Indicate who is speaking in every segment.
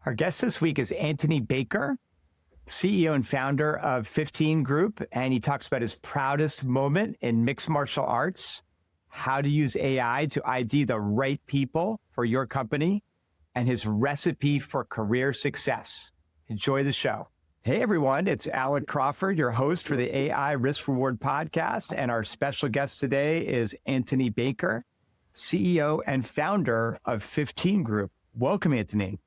Speaker 1: Our guest this week is Antony Baker, CEO and founder of 15 Group, and he talks about his proudest moment in mixed martial arts, how to use AI to ID the right people for your company, and his recipe for career success. Enjoy the show. Hey, everyone. It's Alec Crawford, your host for the AI Risk Reward podcast, and our special guest today is Antony Baker, CEO and founder of 15 Group. Welcome, Antony.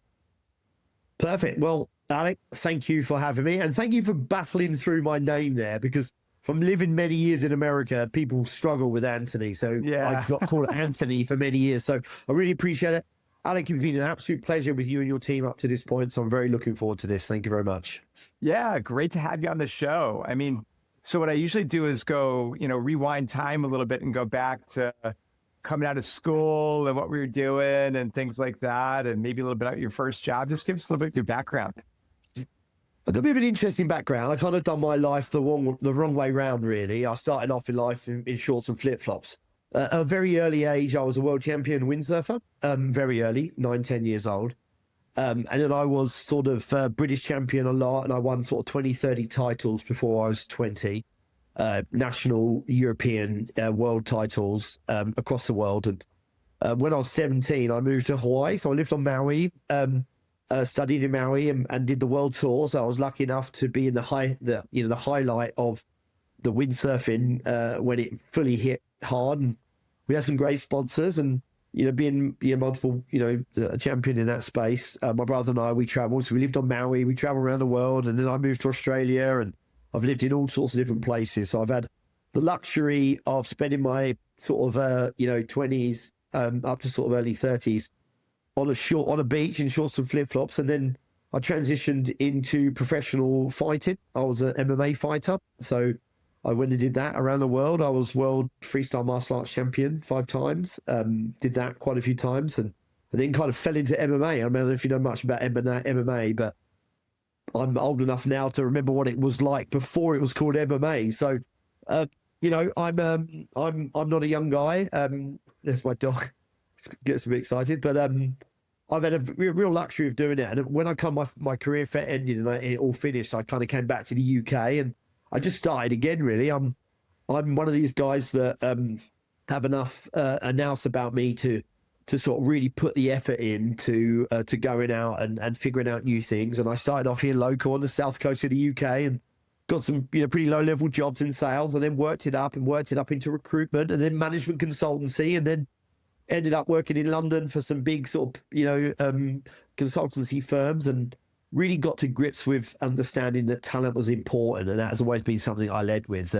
Speaker 2: Perfect. Well, Alec, thank you for having me. And thank you for battling through my name there, because from living many years in America, people struggle with Antony. So I got called Anthony for many years. So I really appreciate it. Alec, it's been an absolute pleasure with you and your team up to this point. So I'm very looking forward to this. Thank you very much.
Speaker 1: Yeah, great to have you on the show. I mean, so what I usually do is go, rewind time a little bit and go back to coming out of school and what we were doing and things like that, and maybe a little bit about your first job. Just give us a little bit of your background.
Speaker 2: I've got a bit of an interesting background. I kind of done my life the wrong way round, really. I started off in life in shorts and flip-flops. At a very early age, I was a world champion windsurfer, very early, 9, 10 years old. And then I was sort of British champion a lot, and I won sort of 20, 30 titles before I was 20. National, European, world titles across the world. And when I was 17, I moved to Hawaii. So I lived on Maui, studied in Maui and did the world tour. So I was lucky enough to be in the highlight of the windsurfing when it fully hit hard. And we had some great sponsors, and being multiple a champion in that space. My brother and I, we traveled. So we lived on Maui. We traveled around the world, and then I moved to Australia, and I've lived in all sorts of different places. So I've had the luxury of spending my sort of 20s up to sort of early 30s on a beach in shorts and flip-flops. And then I transitioned into professional fighting. I was an MMA fighter. So I went and did that around the world. I was world freestyle martial arts champion 5 times. Did that quite a few times, and then kind of fell into MMA. I don't know if you know much about MMA, but I'm old enough now to remember what it was like before it was called MMA. So, I'm not a young guy. There's my dog. Gets a bit excited, but I've had a real luxury of doing it. And when my career ended and it all finished, I kind of came back to the UK and I just started again. Really, I'm one of these guys that have enough announced about me to sort of really put the effort in to going out and figuring out new things. And I started off here local on the south coast of the UK and got some pretty low level jobs in sales, and then worked it up into recruitment and then management consultancy, and then ended up working in London for some big sort of consultancy firms, and really got to grips with understanding that talent was important. And that has always been something I led with.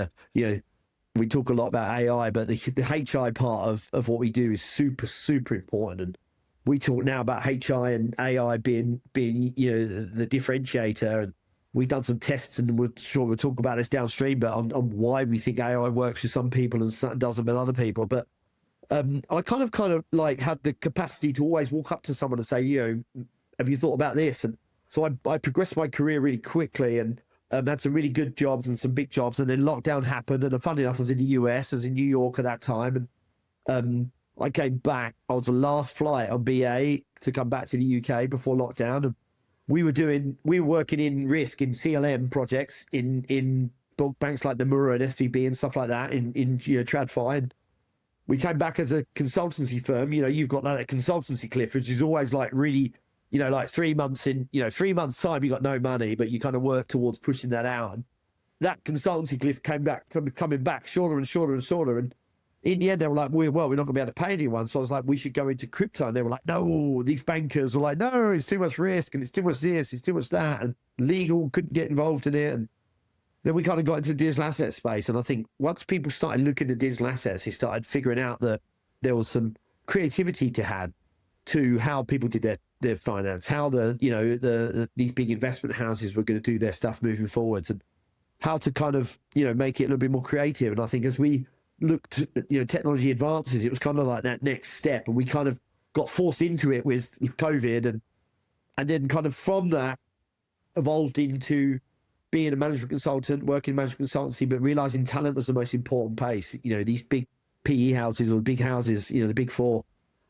Speaker 2: We talk a lot about AI, but the HI part of what we do is super, super important. And we talk now about HI and AI being the differentiator. And we've done some tests, and we'll talk about this downstream, but on why we think AI works with some people and doesn't with other people. But I kind of like had the capacity to always walk up to someone and say, have you thought about this? And so I progressed my career really quickly, and had some really good jobs and some big jobs. And then lockdown happened, and funny enough, I was in the US. I was in New York at that time, and I came back. I was the last flight on BA to come back to the UK before lockdown. And we were working in risk in CLM projects in banks like Nomura and SVB and stuff like that in TradFi. And we came back as a consultancy firm. You've got that consultancy cliff, which is always like really, like 3 months in, 3 months time, you got no money, but you kind of work towards pushing that out. And that consultancy cliff coming back shorter and shorter and shorter. And in the end, they were like, we're not going to be able to pay anyone. So I was like, we should go into crypto. And they were like, no, these bankers were like, no, it's too much risk, and it's too much this, it's too much that. And legal couldn't get involved in it. And then we kind of got into the digital asset space. And I think once people started looking at digital assets, they started figuring out that there was some creativity to how people did their finance, how these big investment houses were going to do their stuff moving forwards, and how to kind of, make it a little bit more creative. And I think as we looked, technology advances, it was kind of like that next step. And we kind of got forced into it with COVID, and then kind of from that evolved into being a management consultant, working in management consultancy, but realizing talent was the most important piece. These big PE houses or big houses, the big four,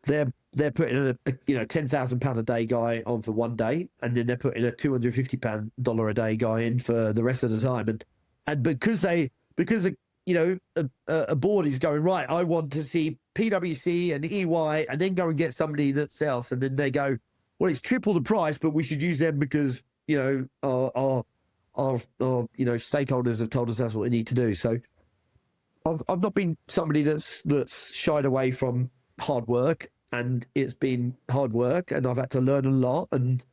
Speaker 2: they're they're putting a £10,000 a day guy on for one day, and then they're putting a $250 a day guy in for the rest of the time, and because a board is going, right, I want to see PwC and EY, and then go and get somebody that's else, and then they go, well, it's triple the price, but we should use them because our stakeholders have told us that's what we need to do. So I've not been somebody that's shied away from hard work, and it's been hard work, and I've had to learn a lot, and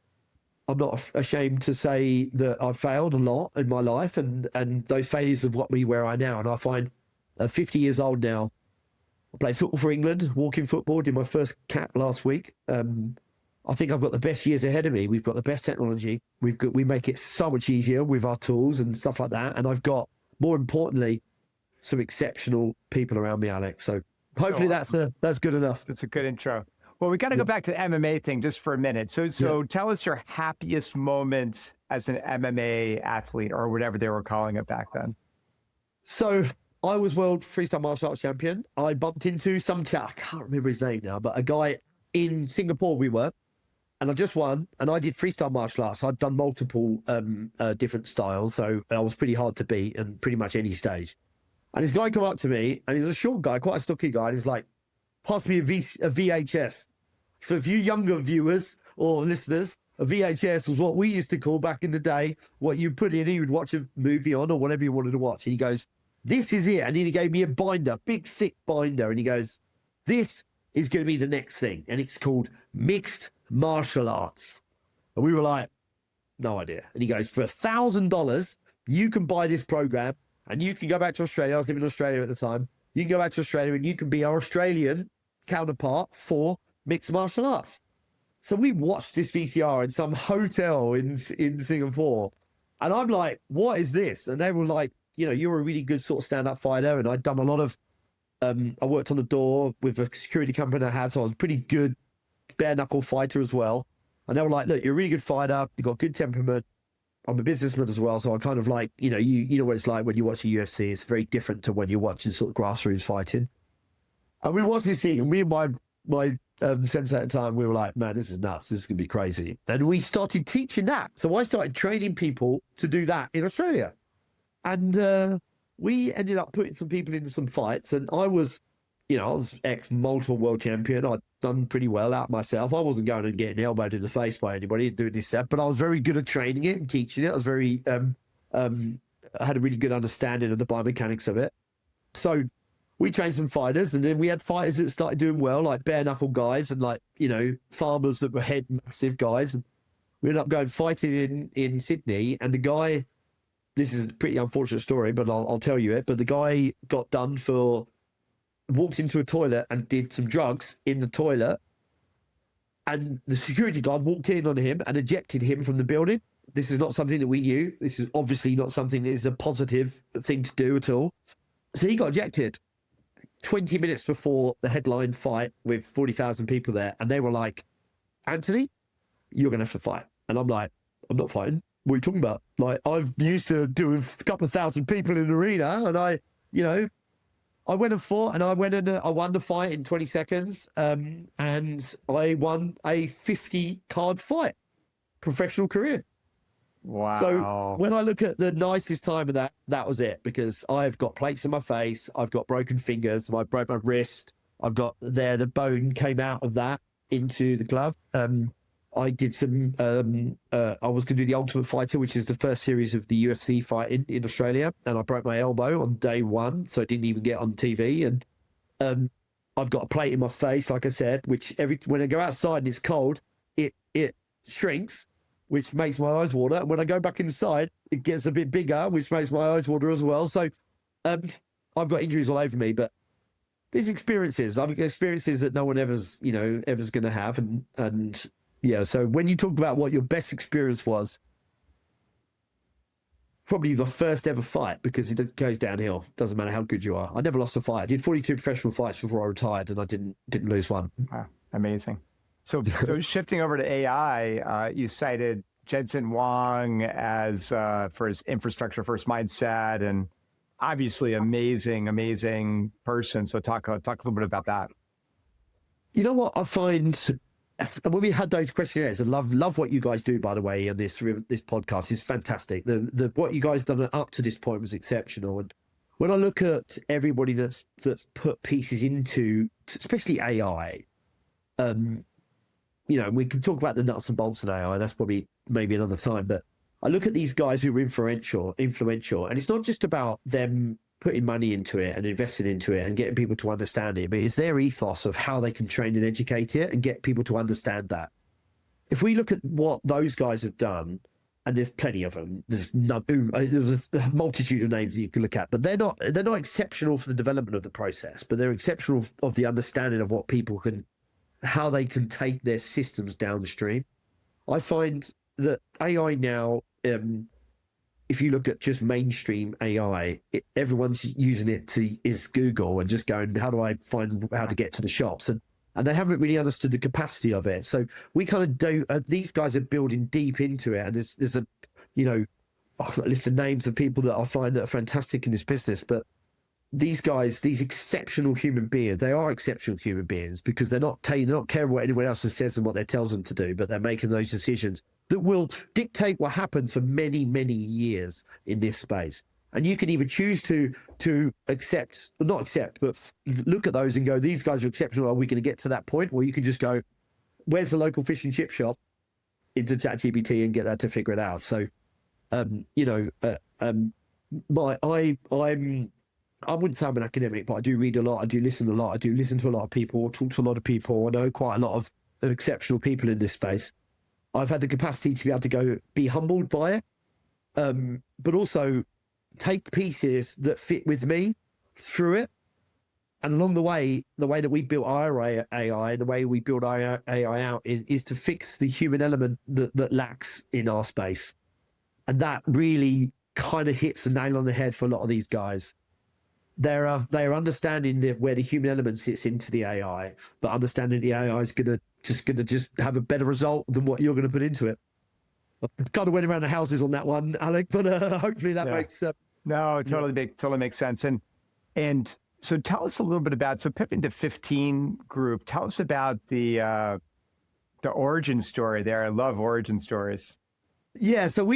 Speaker 2: I'm not ashamed to say that I've failed a lot in my life, and those failures have got me where I am now. And I find at 50 years old now, I play football for England, walking football, did my first cap last week. I think I've got the best years ahead of me. We've got the best technology. We make it so much easier with our tools and stuff like that. And I've got, more importantly, some exceptional people around me, Alex. So hopefully that's good enough.
Speaker 1: That's a good intro. Well, we got to go back to the MMA thing just for a minute. So tell us your happiest moment as an MMA athlete, or whatever they were calling it back then.
Speaker 2: So I was world freestyle martial arts champion. I bumped into I can't remember his name now, but a guy in Singapore we were, and I just won, and I did freestyle martial arts. I'd done multiple different styles, so I was pretty hard to beat in pretty much any stage. And this guy came up to me, and he was a short guy, quite a stocky guy, and he's like, pass me a VHS. For a few younger viewers or listeners, a VHS was what we used to call back in the day, what you put in, you would watch a movie on or whatever you wanted to watch. And he goes, this is it. And then he gave me a binder, big, thick binder. And he goes, this is going to be the next thing. And it's called mixed martial arts. And we were like, no idea. And he goes, for $1,000, you can buy this program and you can go back to Australia. I was living in Australia at the time. You can go back to Australia and you can be our Australian counterpart for mixed martial arts. So we watched this VCR in some hotel in Singapore. And I'm like, what is this? And they were like, you're a really good sort of stand-up fighter. And I'd done a lot of, I worked on the door with a security company I had, so I was a pretty good bare-knuckle fighter as well. And they were like, look, you're a really good fighter. You've got good temperament. I'm a businessman as well. So I kind of like, you know what it's like when you watch the UFC. It's very different to when you're watching sort of grassroots fighting. And we watched this thing, and me and my sensei at the time, we were like, man, this is nuts. This is going to be crazy. And we started teaching that. So I started training people to do that in Australia. And we ended up putting some people into some fights. And I was ex-multiple world champion. I'd done pretty well out myself. I wasn't going and getting elbowed in the face by anybody and doing this stuff, but I was very good at training it and teaching it. I was very, I had a really good understanding of the biomechanics of it. So we trained some fighters, and then we had fighters that started doing well, like bare knuckle guys and like, farmers that were head massive guys. And we ended up going fighting in Sydney, and the guy, this is a pretty unfortunate story, but I'll tell you it. But the guy got done for, walked into a toilet and did some drugs in the toilet. And the security guard walked in on him and ejected him from the building. This is not something that we knew. This is obviously not something that is a positive thing to do at all. So he got ejected 20 minutes before the headline fight with 40,000 people there. And they were like, Antony, you're going to have to fight. And I'm like, I'm not fighting. What are you talking about? Like, I'm used to doing a couple of thousand people in an arena. And I went and fought, and I won the fight in 20 seconds. And I won a 50 card fight, professional career.
Speaker 1: Wow.
Speaker 2: So when I look at the nicest time of that was it, because I've got plates in my face, I've got broken fingers, I broke my wrist, I've got the bone came out of that into the glove. I did some, I was going to do the Ultimate Fighter, which is the first series of the UFC fight in Australia. And I broke my elbow on day one, so I didn't even get on TV. And I've got a plate in my face, like I said, which when I go outside and it's cold, it shrinks, which makes my eyes water. And when I go back inside, it gets a bit bigger, which makes my eyes water as well. So I've got injuries all over me, but these experiences, I've got experiences that no one ever's going to have. And yeah, so when you talk about what your best experience was, probably the first ever fight, because it goes downhill. Doesn't matter how good you are. I never lost a fight. I did 42 professional fights before I retired, and I didn't lose one.
Speaker 1: Wow, amazing. So shifting over to AI, you cited Jensen Huang as for his infrastructure first mindset, and obviously amazing person. So talk a little bit about that.
Speaker 2: You know what I find when we had those questionnaires, and love what you guys do, by the way, on this podcast is fantastic. The what you guys done up to this point was exceptional. And when I look at everybody that's put pieces into, especially AI, we can talk about the nuts and bolts of AI. That's probably maybe another time. But I look at these guys who are influential, and it's not just about them putting money into it and investing into it and getting people to understand it, but it's their ethos of how they can train and educate it and get people to understand that. If we look at what those guys have done, and there's plenty of them, there's a multitude of names that you can look at, but they're not exceptional for the development of the process, but they're exceptional of the understanding of what people can, how they can take their systems downstream. I find that AI now, if you look at just mainstream AI, everyone's using it is Google and just going, how do I find how to get to the shops? And they haven't really understood the capacity of it. So we kind of do, these guys are building deep into it. And there's a list of names of people that I find that are fantastic in this business. But these guys, these exceptional human beings, they are exceptional human beings because they're not caring what anyone else says and what they tells them to do, but they're making those decisions that will dictate what happens for many, many years in this space. And you can either choose to not accept, but look at those and go, these guys are exceptional. Are we going to get to that point? Or you can just go, where's the local fish and chip shop into ChatGPT and get that to figure it out. So, I wouldn't say I'm an academic, but I do read a lot. I do listen a lot. I do listen to a lot of people, talk to a lot of people. I know quite a lot of exceptional people in this space. I've had the capacity to be able to go be humbled by it, but also take pieces that fit with me through it. And along the way that we built our AI, the way we build our AI out is to fix the human element that lacks in our space. And that really kind of hits the nail on the head for a lot of these guys. They're understanding where the human element sits into the AI, but understanding the AI is gonna just have a better result than what you're gonna put into it. I kind of went around the houses on that one, Alec, but hopefully that makes
Speaker 1: no, it totally makes sense. And so tell us a little bit about, so pivoting to 15 group, tell us about the origin story there. I love origin stories.
Speaker 2: Yeah, so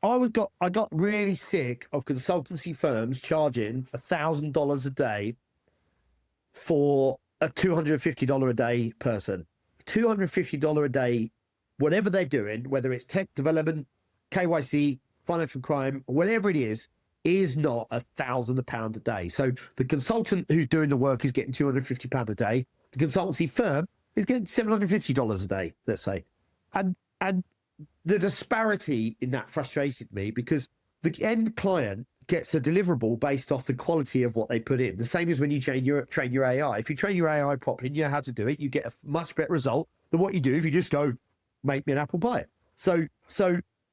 Speaker 2: I got really sick of consultancy firms charging $1,000 a day for a $250 a day person. $250 a day, whatever they're doing, whether it's tech development, KYC, financial crime, whatever it is not £1,000 a day. So the consultant who's doing the work is getting £250 a day. The consultancy firm is getting $750 a day, let's say. And the disparity in that frustrated me because the end client gets a deliverable based off the quality of what they put in. The same as when you train your AI. If you train your AI properly and you know how to do it, you get a much better result than what you do if you just go, make me an apple pie. So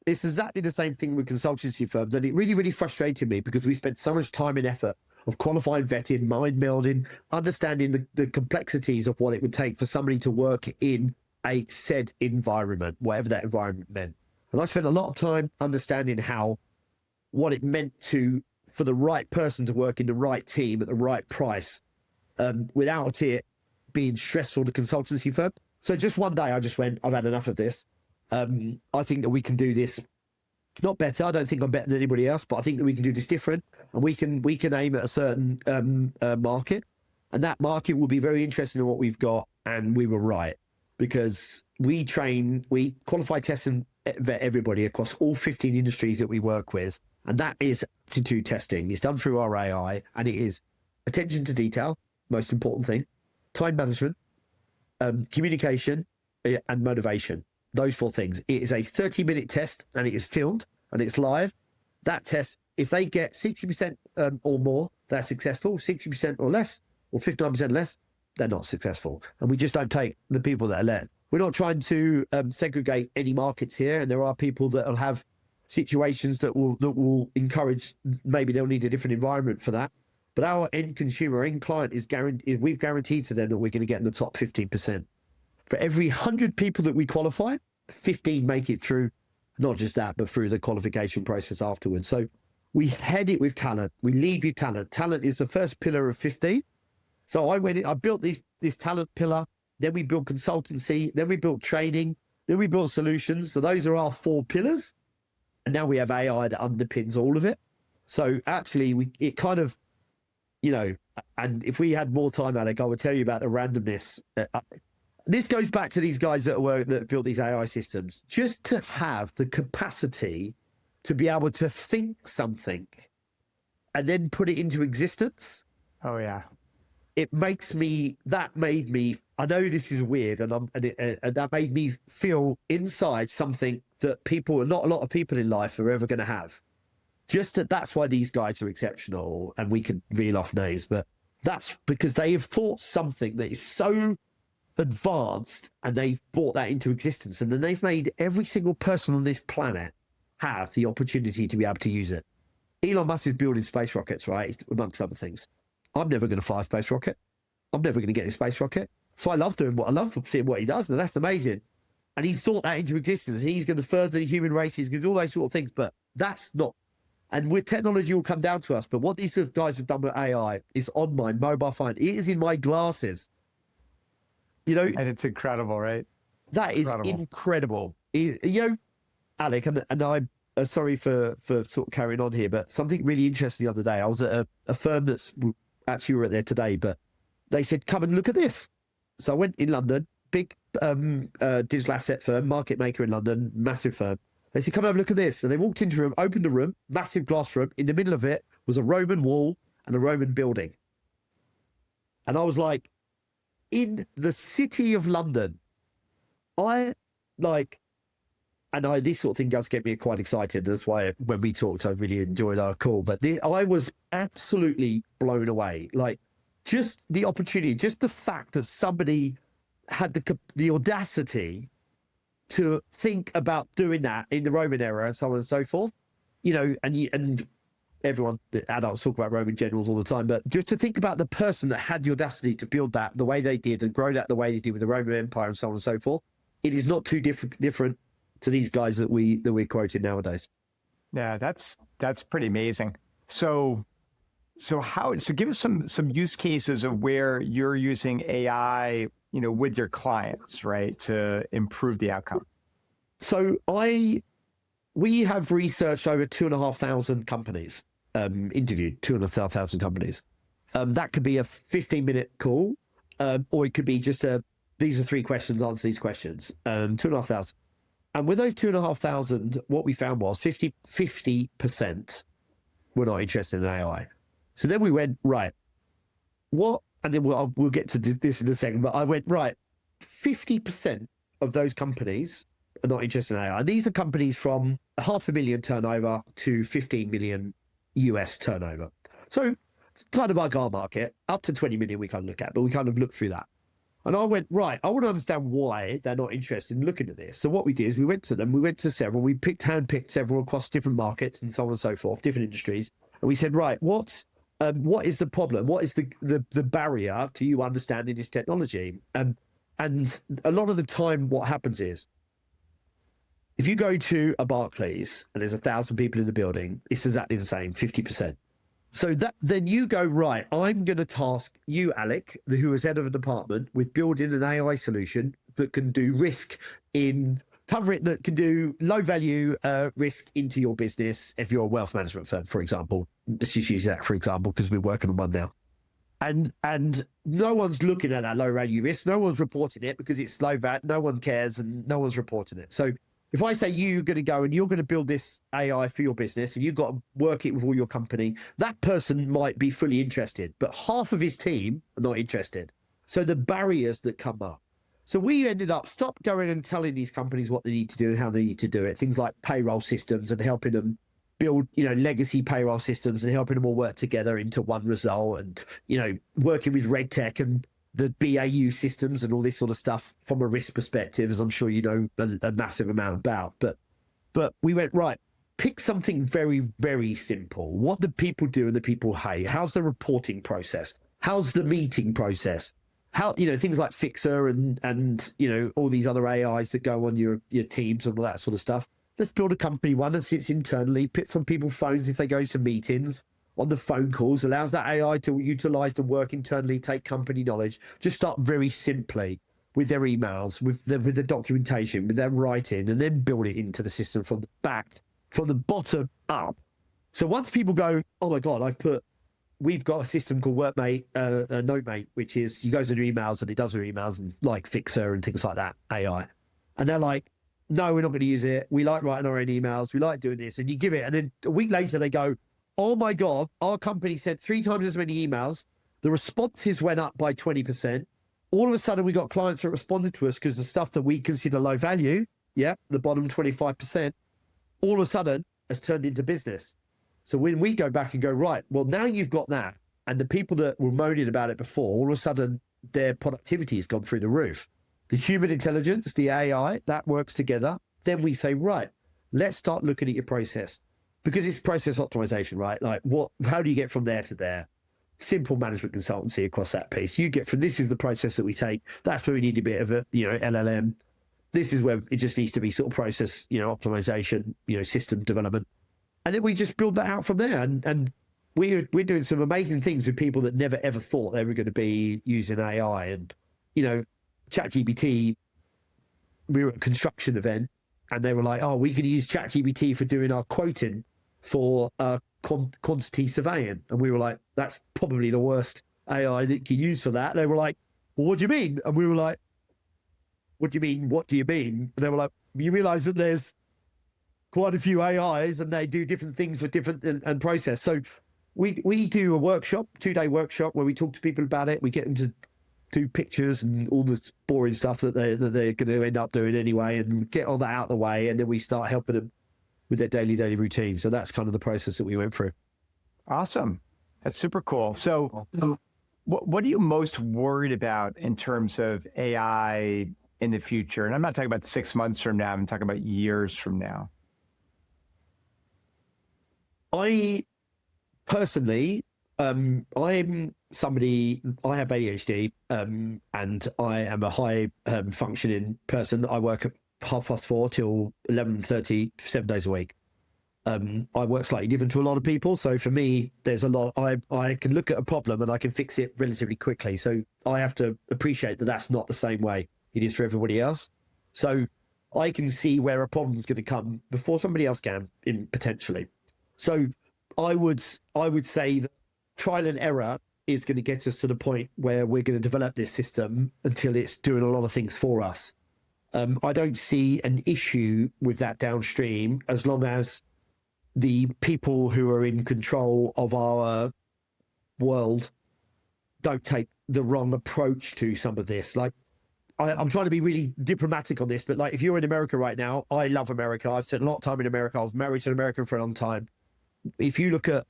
Speaker 2: it's exactly the same thing with consultancy firms. And it really, really frustrated me because we spent so much time and effort of qualifying, vetting, mind melding, understanding the complexities of what it would take for somebody to work in a said environment, whatever that environment meant. And I spent a lot of time understanding what it meant for the right person to work in the right team at the right price, without it being stressful to consultancy firm. So just one day I just went, I've had enough of this. I think that we can do this not better. I don't think I'm better than anybody else, but I think that we can do this different, and we can aim at a certain market, and that market will be very interested in what we've got. And we were right, because we qualify, test, and vet everybody across all 15 industries that we work with, and that is aptitude testing. It's done through our AI, and it is attention to detail, most important thing, time management, communication, and motivation. Those 4 things. It is a 30-minute test, and it is filmed, and it's live. That test, if they get 60% or more, they're successful. 60% or less, or 59% less, they're not successful. And we just don't take the people that are let. We're not trying to segregate any markets here, and there are people that will have situations that will encourage, maybe they'll need a different environment for that. But our end consumer, end client we've guaranteed to them that we're going to get in the top 15%. For every 100 people that we qualify, 15 make it through, not just that, but through the qualification process afterwards. So we head it with talent. We lead with talent. Talent is the first pillar of 15. So I built this talent pillar, then we built consultancy, then we built training, then we built solutions. So those are our 4 pillars. And now we have AI that underpins all of it. So actually, it kind of, and if we had more time, Alec, I would tell you about the randomness. This goes back to these guys that built these AI systems. Just to have the capacity to be able to think something and then put it into existence.
Speaker 1: Oh, yeah.
Speaker 2: That made me, I know this is weird, and that made me feel inside something that not a lot of people in life are ever going to have. That's why these guys are exceptional, and we could reel off names, but that's because they have thought something that is so advanced, and they've brought that into existence, and then they've made every single person on this planet have the opportunity to be able to use it. Elon Musk is building space rockets, right? Amongst other things. I'm never going to fly a space rocket. I'm never going to get in a space rocket. So I love seeing what he does, and that's amazing. And he's thought that into existence. He's going to further the human race. He's going to do all those sort of things, but that's not. And with technology will come down to us. But what these guys have done with AI is on my mobile phone. It is in my glasses.
Speaker 1: And it's incredible, right?
Speaker 2: That is incredible. Alec, and I'm sorry for sort of carrying on here, but something really interesting the other day. I was at a firm that's actually we were there today, but they said, come and look at this. So I went in London, big digital asset firm, market maker in London, massive firm. They said, come and have a look at this. And they walked into a room, opened a room, massive glass room. In the middle of it was a Roman wall and a Roman building. And I was like, in the city of London, this sort of thing does get me quite excited. That's why when we talked, I really enjoyed our call. But I was absolutely blown away. Like, just the opportunity, just the fact that somebody had the audacity to think about doing that in the Roman era and so on and so forth, and everyone, adults talk about Roman generals all the time, but just to think about the person that had the audacity to build that the way they did and grow that the way they did with the Roman Empire and so on and so forth, it is not too different to these guys that we're quoting nowadays.
Speaker 1: Yeah, that's pretty amazing. So give us some use cases of where you're using AI, with your clients, right, to improve the outcome.
Speaker 2: So we have researched over 2,500 companies, interviewed 2,500 companies. That could be a 15-minute call, or it could be just these are 3 questions, answer these questions. 2,500. And with those 2,500, what we found was 50% were not interested in AI. So then we went, right, what? And then we'll get to this in a second, but I went, right, 50% of those companies are not interested in AI. And these are companies from 500,000 turnover to 15 million US turnover. So it's kind of like our market, up to 20 million we kind of look at, but we kind of look through that. And I went, right, I want to understand why they're not interested in looking at this. So what we did is we went to several, we handpicked several across different markets and so on and so forth, different industries. And we said, right, what is the problem? What is the barrier to you understanding this technology? And a lot of the time what happens is, if you go to a Barclays and there's 1,000 people in the building, it's exactly the same, 50%. So then you go, right, I'm going to task you, Alec, who is head of a department, with building an AI solution that can do risk that can do low value risk into your business. If you're a wealth management firm, for example, let's just use that for example, because we're working on one now. And no one's looking at that low value risk. No one's reporting it because it's low VAT. No one cares and no one's reporting it. So if I say you're going to go and you're going to build this AI for your business and you've got to work it with all your company, that person might be fully interested, but half of his team are not interested. So the barriers that come up. So we ended up stop going and telling these companies what they need to do and how they need to do it. Things like payroll systems and helping them build, legacy payroll systems and helping them all work together into one result and, working with red tech and the BAU systems and all this sort of stuff from a risk perspective, as I'm sure you know a massive amount about. But we went, right, pick something very, very simple. What do people do and the people hate? How's the reporting process? How's the meeting process? How, things like Fixer and all these other AIs that go on your teams and all that sort of stuff. Let's build a company one that sits internally, put some people's phones if they go to meetings, on the phone calls, allows that AI to utilize the work internally, take company knowledge. Just start very simply with their emails, with the documentation, with their writing, and then build it into the system from the back, from the bottom up. So once people go, oh my God, we've got a system called Workmate, Notemate, which is you go to your emails and it does your emails and like Fixer and things like that, AI. And they're like, no, we're not going to use it. We like writing our own emails. We like doing this. And you give it. And then a week later they go, oh my God, our company sent 3 times as many emails. The responses went up by 20%. All of a sudden we got clients that responded to us because the stuff that we consider low value, the bottom 25%, all of a sudden has turned into business. So when we go back and go, right, well, now you've got that, and the people that were moaning about it before, all of a sudden their productivity has gone through the roof. The human intelligence, the AI, that works together. Then we say, right, let's start looking at your process, because it's process optimization, right? Like how do you get from there to there? Simple management consultancy across that piece. You get from, this is the process that we take. That's where we need a bit of a, LLM. This is where it just needs to be sort of process, optimization, system development. And then we just build that out from there. And we're doing some amazing things with people that never, ever thought they were going to be using AI. And, ChatGPT, we were at a construction event and they were like, oh, we can use ChatGPT for doing our quoting for quantity surveying. And we were like, that's probably the worst AI that you can use for that. They were like, well, what do you mean? And we were like, what do you mean? What do you mean? And they were like, you realize that there's quite a few AIs and they do different things for different and process. So we do a workshop, 2-day workshop where we talk to people about it. We get them to do pictures and all the boring stuff that they're going to end up doing anyway, and get all that out of the way. And then we start helping them with their daily routine. So that's kind of the process that we went through.
Speaker 1: Awesome. That's super cool. So what are you most worried about in terms of AI in the future? And I'm not talking about 6 months from now. I'm talking about years from now.
Speaker 2: I personally, I'm somebody, I have ADHD, and I am a high functioning person. I work at 4:30 till 11:30, 7 days a week. I work slightly different to a lot of people. So for me, there's a lot, I can look at a problem and I can fix it relatively quickly. So I have to appreciate that that's not the same way it is for everybody else. So I can see where a problem is going to come before somebody else can, potentially. So I would say that trial and error is going to get us to the point where we're going to develop this system until it's doing a lot of things for us. I don't see an issue with that downstream as long as the people who are in control of our world don't take the wrong approach to some of this. Like, I'm trying to be really diplomatic on this, but like, if you're in America right now, I love America. I've spent a lot of time in America. I was married to an American for a long time. If you look at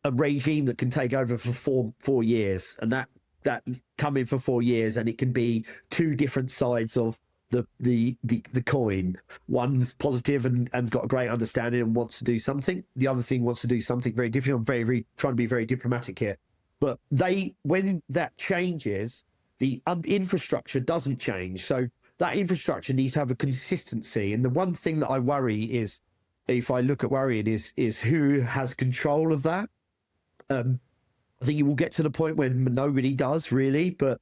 Speaker 2: a regime that can take over for four years, and that come in for 4 years, and it can be 2 different sides of the coin. One's positive and's got a great understanding and wants to do something. The other thing wants to do something very different. I'm very trying to be very diplomatic here. But when that changes, the infrastructure doesn't change. So that infrastructure needs to have a consistency. And the one thing that I worry is, if I look at worrying, is who has control of that. I think it will get to the point when nobody does really, but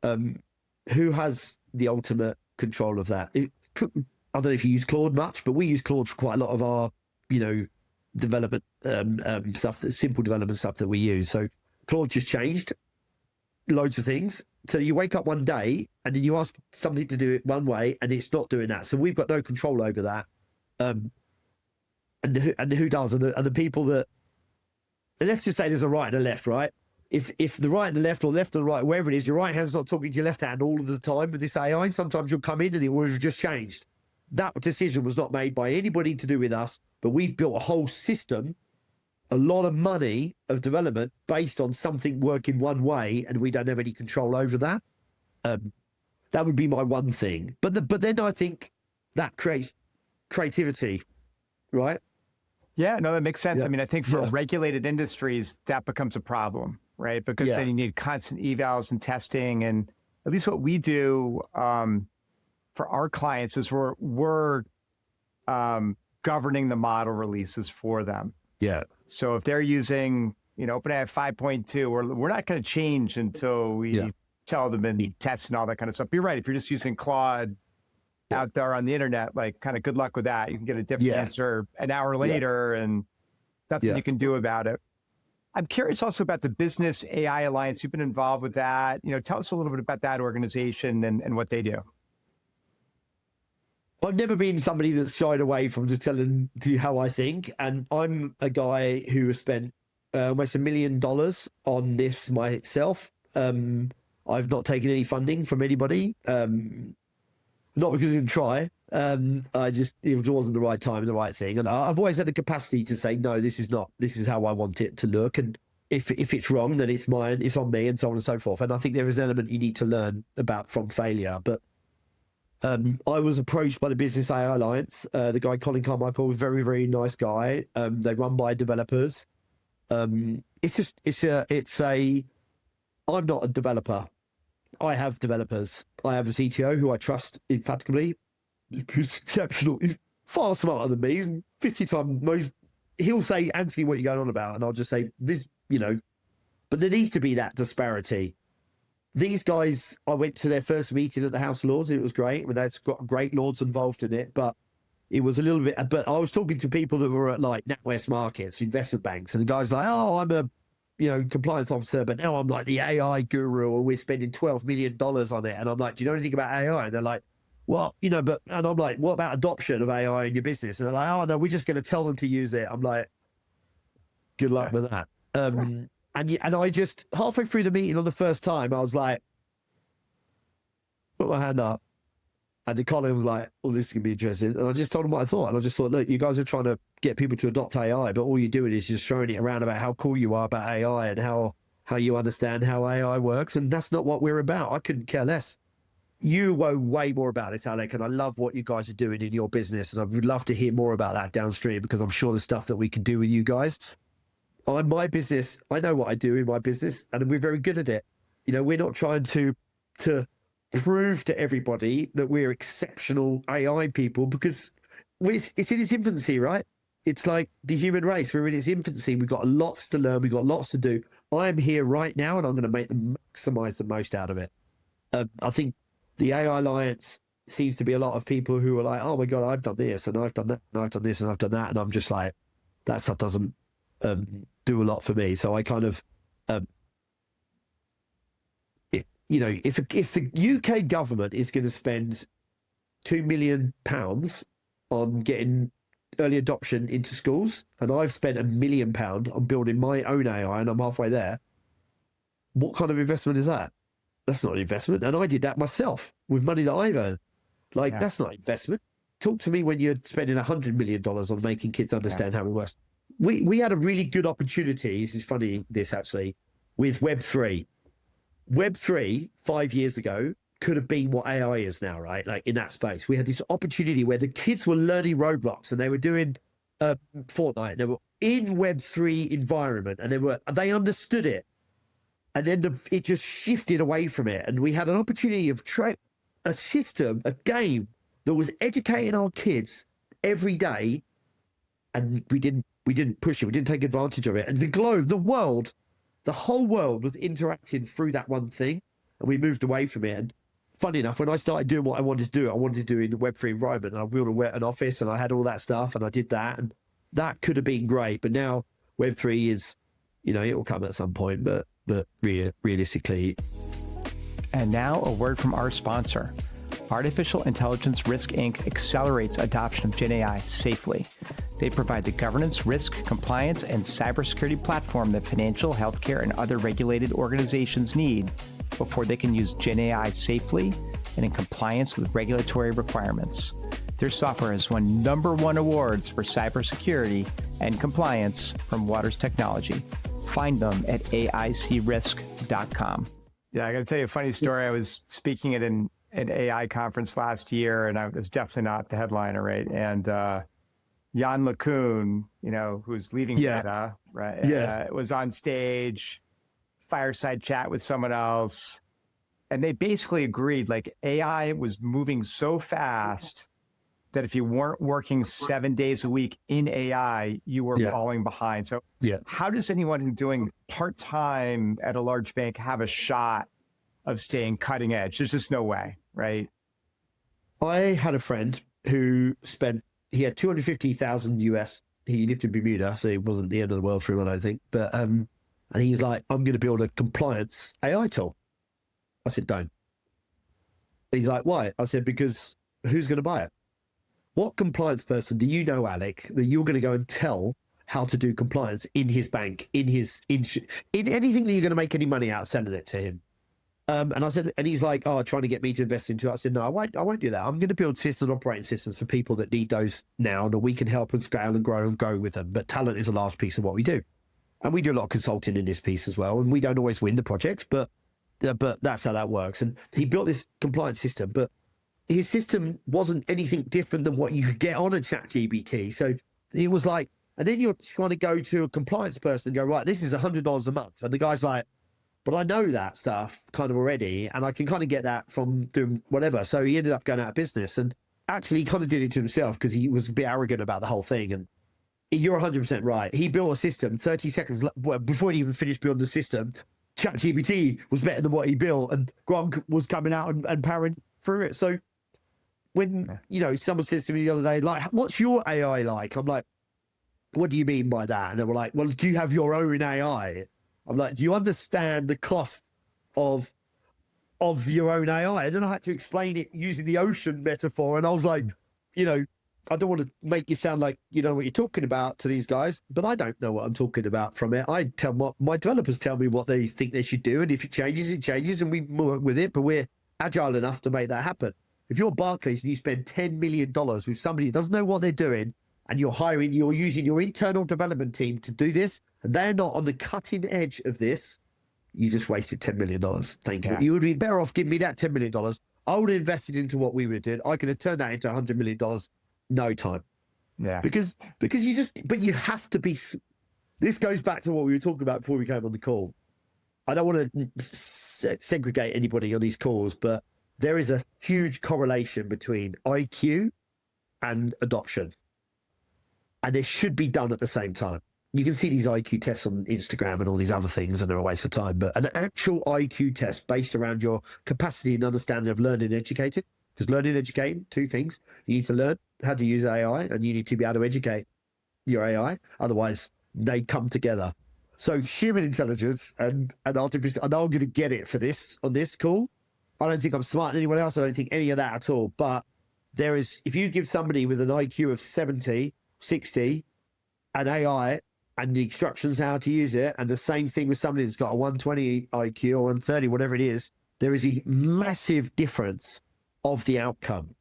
Speaker 2: who has the ultimate control of that? I don't know if you use Claude much, but we use Claude for quite a lot of our, development stuff, simple development stuff that we use. So Claude just changed loads of things. So you wake up one day and then you ask something to do it one way and it's not doing that. So we've got no control over that. And who does? And the people that, and let's just say there's a right and a left, right? If the right and the left, or left and the right, wherever it is, your right hand's not talking to your left hand all of the time with this AI. Sometimes you'll come in and it will have just changed. That decision was not made by anybody to do with us, but we've built a whole system, a lot of money of development based on something working one way, and we don't have any control over that. That would be my one thing. But then I think that creates creativity, right?
Speaker 1: Yeah, no, that makes sense.
Speaker 2: Yeah.
Speaker 1: I mean, I think for regulated industries, that becomes a problem, right? Because then you need constant evals and testing. And at least what we do for our clients is we're governing the model releases for them.
Speaker 2: Yeah.
Speaker 1: So if they're using, OpenAI 5.2, we're not going to change until we tell them and test and all that kind of stuff. But you're right. If you're just using Claude out there on the internet, like kind of good luck with that. You can get a different answer an hour later and nothing you can do about it. I'm curious also about the Business AI Alliance. You've been involved with that. Tell us a little bit about that organization and what they do.
Speaker 2: I've never been somebody that's shied away from just telling you how I think. And I'm a guy who has spent almost $1 million on this myself. I've not taken any funding from anybody. Not because I didn't try. It wasn't the right time and the right thing. And I've always had the capacity to say, no, this is how I want it to look. And if it's wrong, then it's mine, it's on me, and so on and so forth. And I think there is an element you need to learn about from failure. But I was approached by the Business AI Alliance. The guy, Colin Carmichael, very, very nice guy. They run by developers. I'm not a developer. I have developers. I have a CTO who I trust emphatically, who's exceptional. He's far smarter than me. He's 50 times most. He'll say, Anthony, what are you going on about? And I'll just say, this, but there needs to be that disparity. These guys, I went to their first meeting at the House of Lords. It was great. I mean, they've got great lords involved in it, but it was a little bit, but I was talking to people that were at like NatWest Markets, investment banks, and the guy's like, oh, I'm a compliance officer, but now I'm like the AI guru, or we're spending $12 million on it. And I'm like, do you know anything about AI? And they're like, well, and I'm like, what about adoption of AI in your business? And they're like, oh no, we're just going to tell them to use it. I'm like, good luck with that. And I just, halfway through the meeting on the first time, I was like, put my hand up. And the Colin was like, oh, this is going to be interesting. And I just told him what I thought. And I just thought, look, you guys are trying to get people to adopt AI, but all you're doing is just throwing it around about how cool you are about AI and how you understand how AI works. And that's not what we're about. I couldn't care less. You know way more about it, Alec, and I love what you guys are doing in your business. And I would love to hear more about that downstream, because I'm sure the stuff that we can do with you guys. My business, I know what I do in my business, and we're very good at it. We're not trying to prove to everybody that we're exceptional AI people, because it's in its infancy, right? It's like the human race. We're in its infancy. We've got lots to learn. We've got lots to do. I'm here right now, and I'm going to maximize the most out of it. I think the AI Alliance seems to be a lot of people who are like, oh my God, I've done this, and I've done that, and I've done this, and I've done that. And I'm just like, that stuff doesn't do a lot for me. So I kind of, if the UK government is going to spend £2 million on getting early adoption into schools, and I've spent £1 million on building my own AI, and I'm halfway there, what kind of investment is that? That's not an investment. And I did that myself with money that I've earned. That's not investment. Talk to me when you're spending $100 million on making kids understand how it works. We had a really good opportunity. This is funny, actually, with Web3. Web3 5 years ago could have been what AI is now, right? Like in that space, we had this opportunity where the kids were learning Roblox and they were doing Fortnite. They were in Web3 environment, and they understood it. And then it just shifted away from it. And we had an opportunity of a system, a game that was educating our kids every day. And we didn't push it. We didn't take advantage of it. And the whole world was interacting through that one thing. And we moved away from it. And funny enough, when I started doing what I wanted to do in the Web3 environment, and I built an office, and I had all that stuff, and I did that. And that could have been great. But now Web3 is, it will come at some point, but realistically.
Speaker 1: And now a word from our sponsor. Artificial Intelligence Risk Inc. accelerates adoption of Gen AI safely. They provide the governance, risk, compliance, and cybersecurity platform that financial, healthcare, and other regulated organizations need before they can use Gen AI safely and in compliance with regulatory requirements. Their software has won #1 awards for cybersecurity and compliance from Waters Technology. Find them at aicrisk.com. Yeah, I got to tell you a funny story. I was speaking at an AI conference last year, and I was definitely not the headliner, right? And Jan LeCun, who's leaving Meta, right? Was on stage, fireside chat with someone else. And they basically agreed, like AI was moving so fast that if you weren't working 7 days a week in AI, you were falling behind. So how does anyone who's doing part-time at a large bank have a shot of staying cutting edge? There's just no way, right?
Speaker 2: I had a friend who he had 250,000 US. He lived in Bermuda, so it wasn't the end of the world for him, I don't think. But, and he's like, I'm going to build a compliance AI tool. I said, don't. He's like, why? I said, because who's going to buy it? What compliance person do you know, Alec, that you're going to go and tell how to do compliance in his bank, in anything that you're going to make any money out of sending it to him? And I said, and he's like, oh, trying to get me to invest into it. I said, no, I won't do that. I'm going to build systems, operating systems for people that need those now, and we can help and scale and grow and go with them. But talent is a large piece of what we do. And we do a lot of consulting in this piece as well. And we don't always win the projects, but that's how that works. And he built this compliance system, but his system wasn't anything different than what you could get on a ChatGPT. So it was like, and then you're trying to go to a compliance person and go, right, this is $100 a month. And the guy's like, but I know that stuff kind of already, and I can kind of get that from doing whatever. So he ended up going out of business, and actually he kind of did it to himself because he was a bit arrogant about the whole thing. And you're 100% right. He built a system 30 seconds before he even finished building the system. ChatGPT was better than what he built, and Gronk was coming out and powering through it. So when, someone says to me the other day, like, what's your AI like? I'm like, what do you mean by that? And they were like, well, do you have your own AI? I'm like, do you understand the cost of your own AI? And then I had to explain it using the ocean metaphor. And I was like, I don't want to make you sound like you know what you're talking about to these guys, but I don't know what I'm talking about from it. I tell my developers tell me what they think they should do. And if it changes, and we work with it, but we're agile enough to make that happen. If you're Barclays and you spend $10 million with somebody who doesn't know what they're doing, and you're using your internal development team to do this, and they're not on the cutting edge of this, you just wasted $10 million. Thank you. You would be better off giving me that $10 million. I would have invested into what we would have done. I could have turned that into $100 million, no time.
Speaker 1: Yeah.
Speaker 2: Because you have to be, this goes back to what we were talking about before we came on the call. I don't want to segregate anybody on these calls, but there is a huge correlation between IQ and adoption. And it should be done at the same time. You can see these IQ tests on Instagram and all these other things, and they're a waste of time. But an actual IQ test based around your capacity and understanding of learning and educating, because learning and educating, two things. You need to learn how to use AI, and you need to be able to educate your AI. Otherwise, they come together. So human intelligence and artificial, I know I'm going to get it for this on this call. I don't think I'm smarter than anyone else. I don't think any of that at all. But there is, if you give somebody with an IQ of 70, 60, an AI and the instructions how to use it, and the same thing with somebody that's got a 120 IQ or 130, whatever it is, there is a massive difference of the outcome.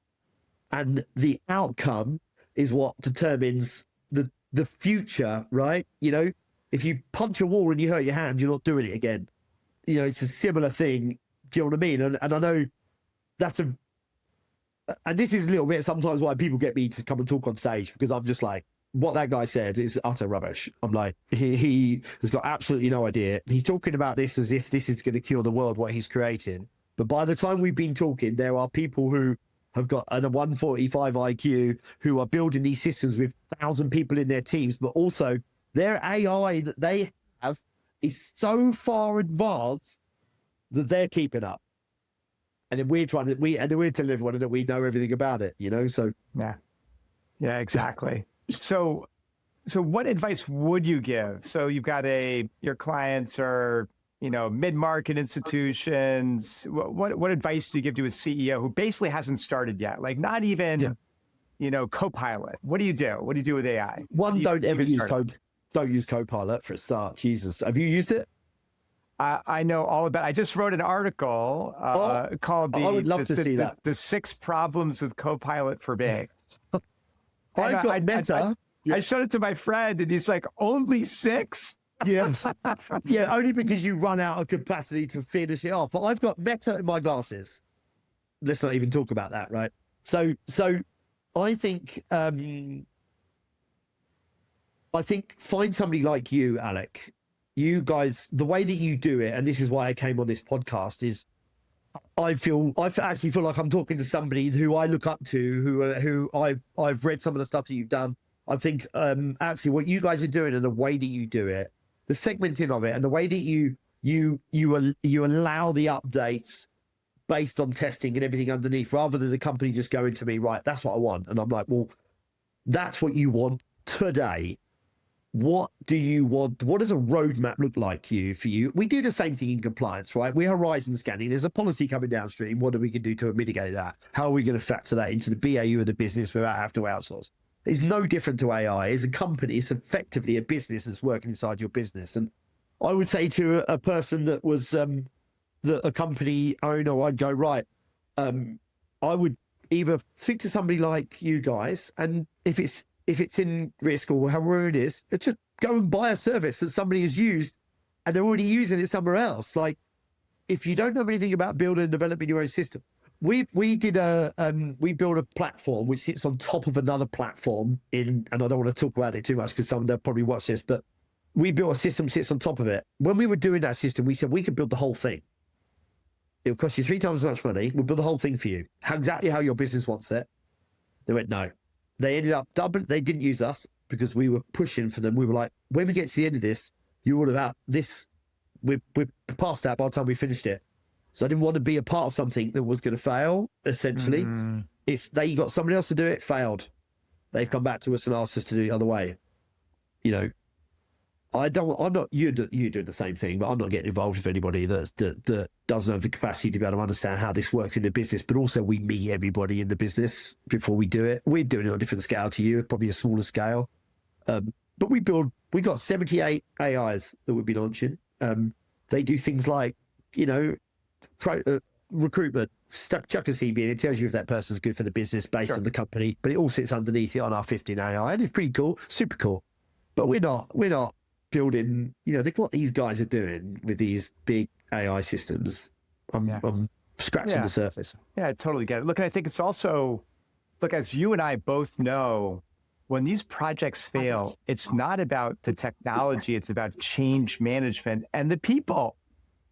Speaker 2: And the outcome is what determines the future, right? If you punch a wall and you hurt your hand, you're not doing it again. It's a similar thing. Do you know what I mean? And I know that's and this is a little bit sometimes why people get me to come and talk on stage, because I'm just like, what that guy said is utter rubbish. I'm like, he has got absolutely no idea. He's talking about this as if this is going to cure the world, what he's creating. But by the time we've been talking, there are people who have got a 145 IQ who are building these systems with 1,000 people in their teams, but also their AI that they have is so far advanced that they're keeping up. And then we're telling everyone that we know everything about it, so.
Speaker 1: Yeah, exactly. So what advice would you give? So you've got your clients are, mid-market institutions. What advice do you give to a CEO who basically hasn't started yet? Like not even, Copilot. What do you do? What do you do with AI?
Speaker 2: Don't use Copilot for a start. Jesus. Have you used it?
Speaker 1: I know all about. I just wrote an article called
Speaker 2: I would love to see that.
Speaker 1: The 6 problems with Copilot for banks.
Speaker 2: I've got Meta.
Speaker 1: I showed it to my friend, and he's like, "Only 6?"
Speaker 2: Yes. Yeah, only because you run out of capacity to finish it off. But I've got Meta in my glasses. Let's not even talk about that, right? So I think find somebody like you, Alec. You guys, the way that you do it, and this is why I came on this podcast, is I actually feel like I'm talking to somebody who I look up to, who I've read some of the stuff that you've done. I think actually what you guys are doing and the way that you do it, the segmenting of it, and the way that you allow the updates based on testing and everything underneath, rather than the company just going to me, right, that's what I want. And I'm like, well, that's what you want today. What do you want? What does a roadmap look like for you? We do the same thing in compliance, right? We're horizon scanning. There's a policy coming downstream. What are we going to do to mitigate that? How are we going to factor that into the BAU of the business without having to outsource? It's no different to AI. It's a company. It's effectively a business that's working inside your business. And I would say to a person that was a company owner, I'd go, right, I would either speak to somebody like you guys, and if it's in risk or however it is, just go and buy a service that somebody has used and they're already using it somewhere else. Like, if you don't know anything about building and developing your own system, we built a platform which sits on top of another platform and I don't want to talk about it too much because someone they'll probably watch this, but we built a system that sits on top of it. When we were doing that system, we said we could build the whole thing. It'll cost you 3 times as much money. We'll build the whole thing for you. Exactly how your business wants it. They went, no. They ended up doubling. They didn't use us because we were pushing for them. We were like, when we get to the end of this, you're all about this. We're past that by the time we finished it. So I didn't want to be a part of something that was going to fail, essentially. If they got somebody else to do it, failed. They've come back to us and asked us to do it the other way. You know, you're doing the same thing, but I'm not getting involved with anybody that doesn't have the capacity to be able to understand how this works in the business, but also we meet everybody in the business before we do it. We're doing it on a different scale to you, probably a smaller scale. But we got 78 AIs that we'll be launching. They do things like, you know, recruitment, chuck a CV and it tells you if that person's good for the business based on the company, but it all sits underneath it on our 15 AI, and it's pretty cool, super cool. But we're not building, you know, what these guys are doing with these big AI systems. I'm scratching the surface.
Speaker 1: Yeah, I totally get it. Look, I think it's also, as you and I both know, when these projects fail, it's not about the technology, it's about change management and the people,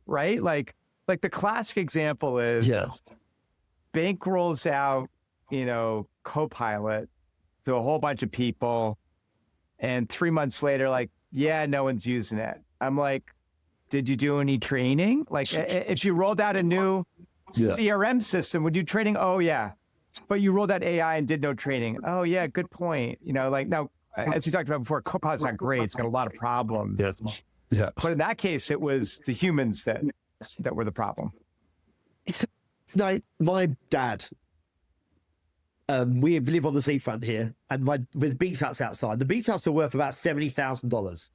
Speaker 1: right? Like the classic example is bank rolls out, you know, Copilot to a whole bunch of people, and 3 months later, like, yeah, no one's using it. I'm like, did you do any training? Like, if you rolled out a new CRM system, would you training? Oh, yeah. But you rolled out AI and did no training. Oh, yeah, good point. You know, like, now, as we talked about before, Copilot's not great. It's got a lot of problems.
Speaker 2: Yeah.
Speaker 1: But in that case, it was the humans that were the problem.
Speaker 2: My dad, we live on the seafront here, and with beach huts outside. The beach huts are worth about $70,000.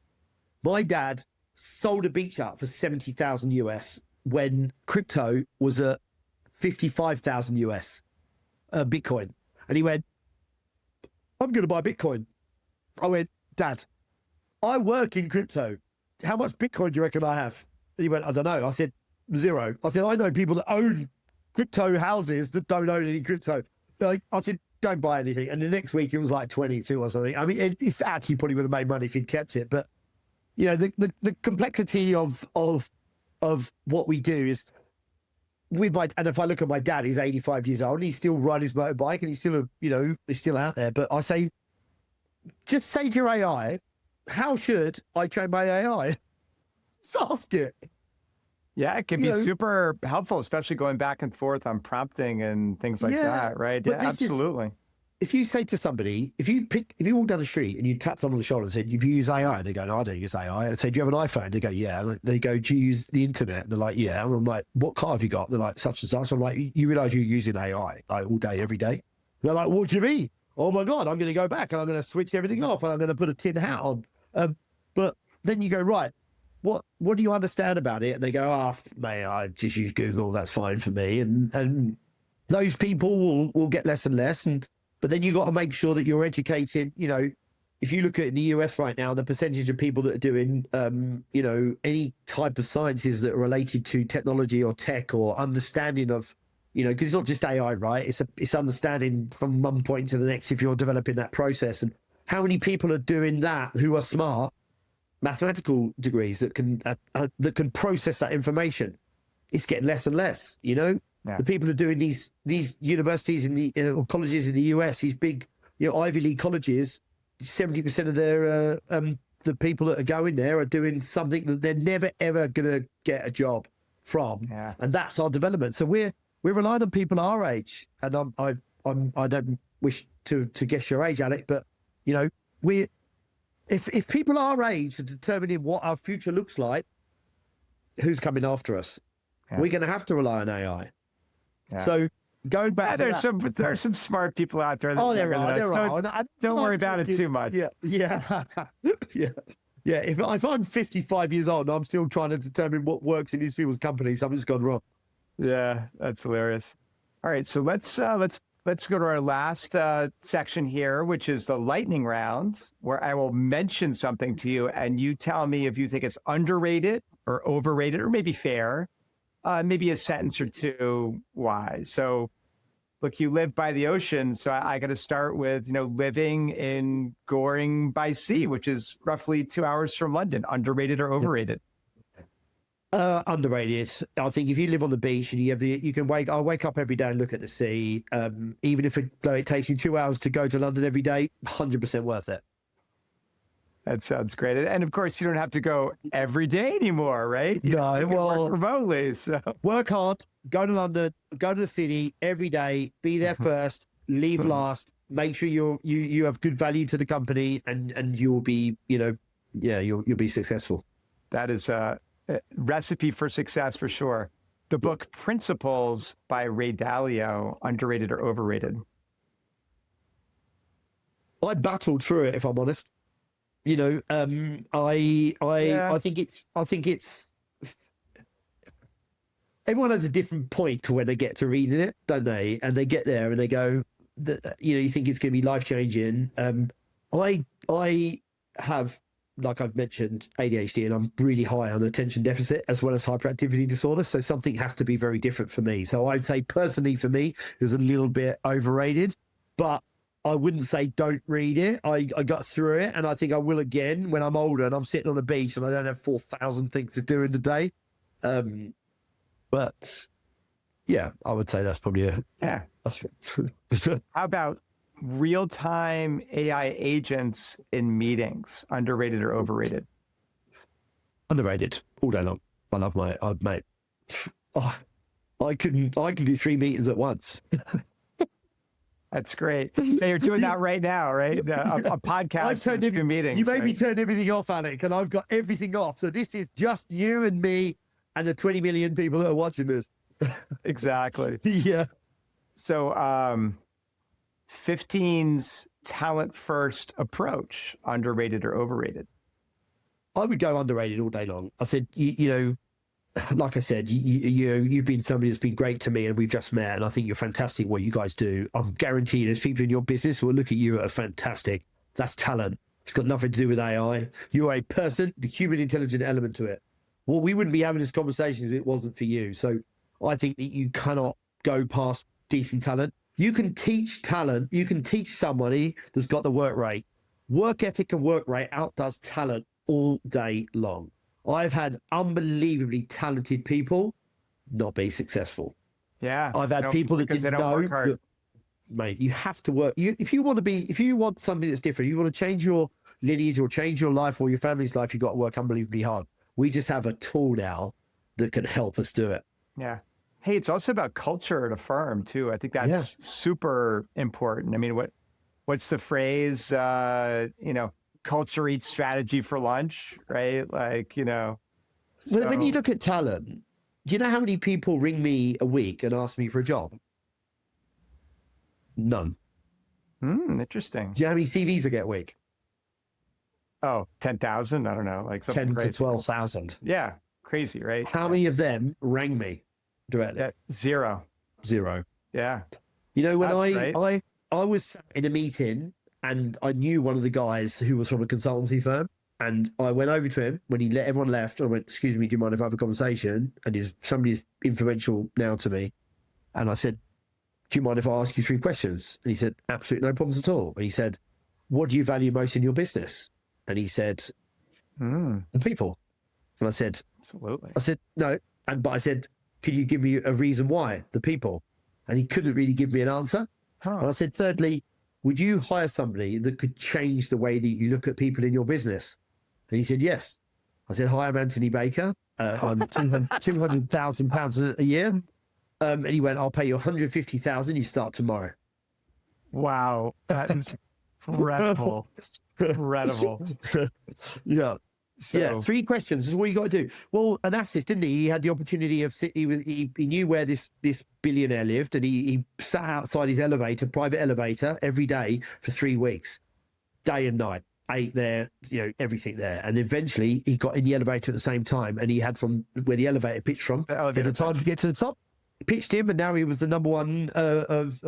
Speaker 2: My dad sold a beach hut for $70,000 US when crypto was at 55,000 US Bitcoin, and he went, "I'm going to buy Bitcoin." I went, "Dad, I work in crypto. How much Bitcoin do you reckon I have?" And he went, "I don't know." I said, "0." I said, "I know people that own crypto houses that don't own any crypto." I said, "Don't buy anything." And the next week it was like 22 or something. I mean, it actually probably would have made money if he'd kept it. But, you know, the complexity of what we do is and if I look at my dad, he's 85 years old and he's still riding his motorbike and he's still, he's still out there. But I say, just say to your AI, how should I train my AI? Just ask it.
Speaker 1: Yeah, it can be super helpful, especially going back and forth on prompting and things like that, right? Yeah, absolutely.
Speaker 2: If you say to somebody, if you walk down the street and you tap them on the shoulder and said, "Have you used AI?" And they go, "No, I don't use AI." And I say, "Do you have an iPhone?" They go, "Yeah." And they go, "Do you use the internet?" And they're like, "Yeah." And I'm like, "What car have you got?" They're like, "Such and such." I'm like, "You realize you're using AI like all day, every day?" They're like, "What do you mean?" "Oh my God, I'm going to go back and I'm going to switch everything off and I'm going to put a tin hat on." But then you go, right, what do you understand about it? And they go, "Oh, mate, I just use Google. That's fine for me." And those people will get less and less. But then you got to make sure that you're educating. You know, if you look at in the US right now, the percentage of people that are doing, any type of sciences that are related to technology or tech or understanding of, because it's not just AI, right? It's understanding from one point to the next if you're developing that process. And how many people are doing that who are smart, mathematical degrees that can process that information? it's getting less and less. You know, the people who are doing these universities in the or colleges in the US, these big, you know, Ivy League colleges, 70% of their the people that are going there are doing something that they're never ever going to get a job from, and that's our development. So we're relying on people our age, and I don't wish to guess your age, Alec, but you know, if people our age are determining what our future looks like, who's coming after us? We're going to have to rely on AI. So going back to
Speaker 1: there are some smart people out there.
Speaker 2: There are.
Speaker 1: Don't worry about it too much.
Speaker 2: Yeah. If I'm 55 years old and I'm still trying to determine what works in these people's companies, something's gone wrong.
Speaker 1: Yeah, that's hilarious. All right, so let's go to our last section here, which is the lightning round, where I will mention something to you, and you tell me if you think it's underrated or overrated, or maybe fair. Maybe a sentence or two why. So, look, you live by the ocean, so I got to start with, you know, living in Goring by Sea, which is roughly 2 hours from London. Underrated or overrated?
Speaker 2: Underrated. I think if you live on the beach and I wake up every day and look at the sea, even if it takes you 2 hours to go to London every day, 100% worth it.
Speaker 1: That sounds great. And of course, you don't have to go every day anymore, right? You work remotely. So
Speaker 2: work hard, go to London, go to the city every day, be there first, leave last, make sure you have good value to the company, and you'll be, you know, you'll be successful.
Speaker 1: That is a recipe for success for sure. The book Principles by Ray Dalio, underrated or overrated?
Speaker 2: I battled through it, if I'm honest. You know, I think it's everyone has a different point to when they get to reading it, don't they? And they get there and they go, you know, you think it's going to be life changing. I have, like I've mentioned, ADHD, and I'm really high on attention deficit as well as hyperactivity disorder. So something has to be very different for me. So I'd say personally for me, it was a little bit overrated, but I wouldn't say don't read it. I got through it, and I think I will again when I'm older and I'm sitting on the beach and I don't have 4,000 things to do in the day. But yeah, I would say that's probably
Speaker 1: How about real-time AI agents in meetings? Underrated or overrated?
Speaker 2: Underrated all day long. I love mate. I can do 3 meetings at once.
Speaker 1: That's great. You're doing that right now, right? A podcast.
Speaker 2: I've turned
Speaker 1: meetings.
Speaker 2: You made me turn everything off, Alec, and I've got everything off. So this is just you and me and the 20 million people that are watching this.
Speaker 1: Exactly.
Speaker 2: Yeah.
Speaker 1: So 15's talent first approach, underrated or overrated?
Speaker 2: I would go underrated all day long. I said, you know, like I said, you've been somebody that's been great to me, and we've just met, and I think you're fantastic what you guys do. I'm guaranteed there's people in your business who will look at you and are fantastic. That's talent. It's got nothing to do with AI. You're a person, the human intelligent element to it. Well, we wouldn't be having this conversation if it wasn't for you. So I think that you cannot go past decent talent. You can teach talent. You can teach somebody that's got the work rate. Work ethic and work rate outdoes talent all day long. I've had unbelievably talented people not be successful.
Speaker 1: Yeah.
Speaker 2: I've had people that didn't know that, mate, you have to work. If you want something that's different, you want to change your lineage or change your life or your family's life, you've got to work unbelievably hard. We just have a tool now that can help us do it.
Speaker 1: Yeah. Hey, it's also about culture at a firm too. I think that's super important. I mean, what's the phrase, you know, culture eats strategy for lunch, right? Like, you know.
Speaker 2: So... When you look at talent, do you know how many people ring me a week and ask me for a job? None.
Speaker 1: Interesting.
Speaker 2: Do you know how many CVs I get a week?
Speaker 1: Oh, 10,000? I don't know. Like
Speaker 2: 10 to 12,000.
Speaker 1: Yeah. Crazy, right?
Speaker 2: How many of them rang me directly?
Speaker 1: Zero. Yeah.
Speaker 2: You know, when I was in a meeting and I knew one of the guys who was from a consultancy firm, and I went over to him when he let everyone left. And I went, "Excuse me, do you mind if I have a conversation?" And somebody's influential now to me. And I said, "Do you mind if I ask you 3 questions?" And he said, "Absolutely no problems at all." And he said, "What do you value most in your business?" And he said, "The people." And I said,
Speaker 1: "Absolutely."
Speaker 2: I said, "No." But I said, could you give me a reason why? The people. And he couldn't really give me an answer. And I said, thirdly, would you hire somebody that could change the way that you look at people in your business? And he said, yes. I said, hi, I'm Antony Baker. I'm £200,000 a year. And he went, I'll pay you $150,000. You start tomorrow.
Speaker 1: Wow. That is incredible. Incredible.
Speaker 2: Yeah.
Speaker 1: So,
Speaker 2: Yeah, 3 questions is all you got to do. Well, Onassis, didn't he? He had the opportunity of he knew where this billionaire lived, and he sat outside his private elevator, every day for 3 weeks, day and night, ate there, everything there, and eventually he got in the elevator at the same time, and he had from where the elevator pitched from at the time to get to the top. It pitched him, and now he was the number one of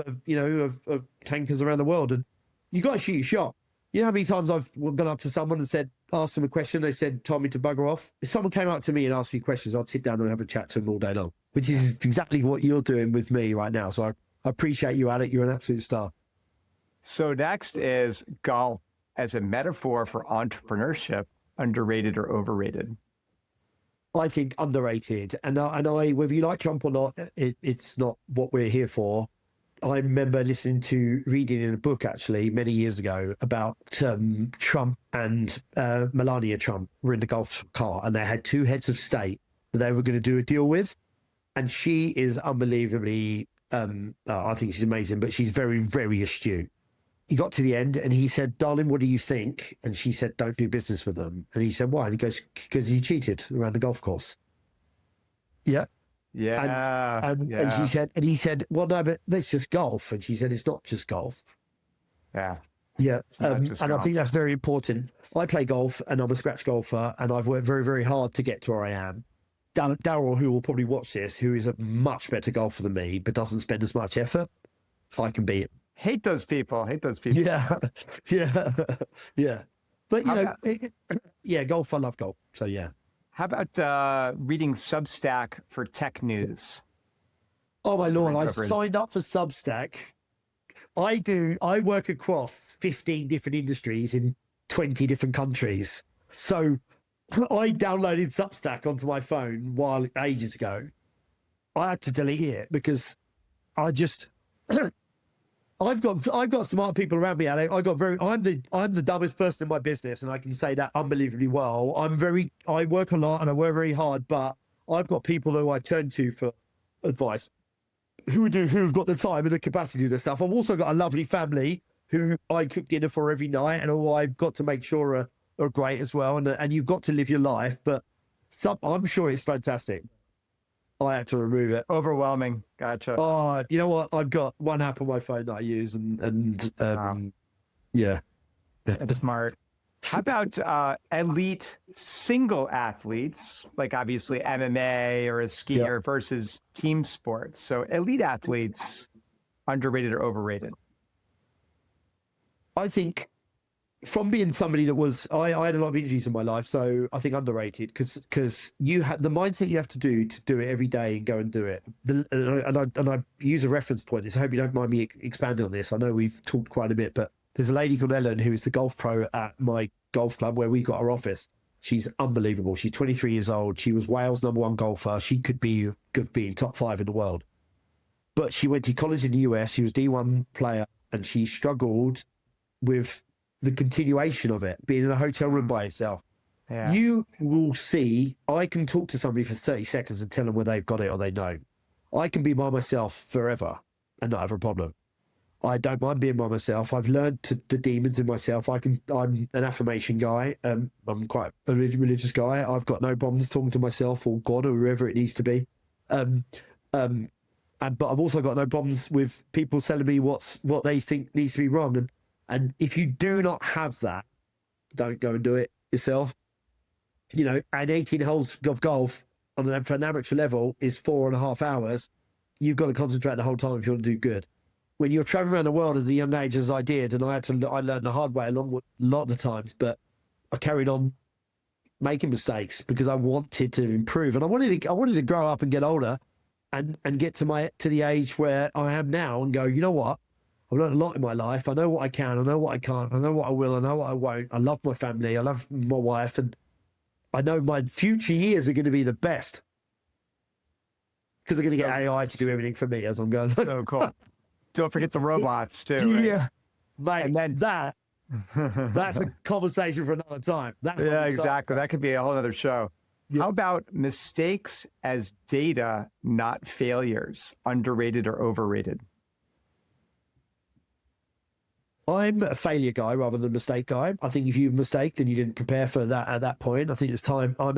Speaker 2: tankers around the world. And you got to shoot your shot. You know how many times I've gone up to someone and asked them a question, they told me to bugger off. If someone came up to me and asked me questions, I'd sit down and have a chat to them all day long, which is exactly what you're doing with me right now. So I appreciate you, Alec. You're an absolute star.
Speaker 1: So next is golf as a metaphor for entrepreneurship, underrated or overrated?
Speaker 2: I think underrated. And I whether you like Trump or not, it's not what we're here for. I remember reading in a book actually many years ago about Trump and Melania Trump were in the golf car, and they had 2 heads of state that they were going to do a deal with. And she is unbelievably, I think she's amazing, but she's very, very astute. He got to the end and he said, darling, what do you think? And she said, don't do business with them. And he said, why? And he goes, because he cheated around the golf course. Yeah.
Speaker 1: Yeah.
Speaker 2: And he said, well, no, but that's just golf. And she said, it's not just golf.
Speaker 1: Yeah.
Speaker 2: Yeah. And I think that's very important. I play golf and I'm a scratch golfer, and I've worked very, very hard to get to where I am. Darryl, who will probably watch this, who is a much better golfer than me, but doesn't spend as much effort, I can beat him.
Speaker 1: Hate those people.
Speaker 2: Yeah. Yeah. Yeah. But, golf, I love golf. So, yeah.
Speaker 1: How about reading Substack for tech news?
Speaker 2: Oh, my Lord. I signed up for Substack. I work across 15 different industries in 20 different countries. So I downloaded Substack onto my phone ages ago. I had to delete it because I've got smart people around me, Alec. I'm the dumbest person in my business, and I can say that unbelievably well. I work a lot and I work very hard, but I've got people who I turn to for advice, who've got the time and the capacity to do this stuff. I've also got a lovely family who I cook dinner for every night, and who I've got to make sure are great as well. And you've got to live your life, but I'm sure it's fantastic. I had to remove it.
Speaker 1: Overwhelming. Gotcha.
Speaker 2: Oh, you know what? I've got one app on my phone that I use, yeah.
Speaker 1: That's smart. How about elite single athletes, like obviously MMA or a skier versus team sports? So elite athletes, underrated or overrated?
Speaker 2: I think from being somebody that I had a lot of injuries in my life, so I think underrated because you had the mindset you have to do it every day and go and do it. And I use a reference point. So I hope you don't mind me expanding on this. I know we've talked quite a bit, but there's a lady called Ellen who is the golf pro at my golf club where we got our office. She's unbelievable. She's 23 years old. She was Wales' #1 golfer. She could be in top 5 in the world. But she went to college in the US. She was D1 player, and she struggled with the continuation of it, being in a hotel room by yourself.
Speaker 1: Yeah.
Speaker 2: You will see, I can talk to somebody for 30 seconds and tell them whether they've got it or they know. I can be by myself forever and not have a problem. I don't mind being by myself. I've learned the demons in myself. I'm an affirmation guy. I'm quite a religious guy. I've got no problems talking to myself or God or whoever it needs to be. But I've also got no problems with people telling me what they think needs to be wrong. And if you do not have that, don't go and do it yourself. And 18 holes of golf for an amateur level is 4.5 hours. You've got to concentrate the whole time if you want to do good. When you're traveling around the world as a young age, as I did, and I learned the hard way a lot of the times, but I carried on making mistakes because I wanted to improve, and I wanted to grow up and get older, and get to the age where I am now, and go, you know what? I've learned a lot in my life. I know what I can. I know what I can't. I know what I will. I know what I won't. I love my family. I love my wife. And I know my future years are going to be the best. because they're going to get AI to do everything for me as I'm going.
Speaker 1: So cool. Don't forget the robots too. Right?
Speaker 2: Yeah, mate.
Speaker 1: And then
Speaker 2: that's a conversation for another time.
Speaker 1: Yeah, exactly. That could be a whole other show. Yeah. How about mistakes as data, not failures? Underrated or overrated?
Speaker 2: I'm a failure guy rather than a mistake guy. I think if you mistake, then you didn't prepare for that at that point. I think it's time. I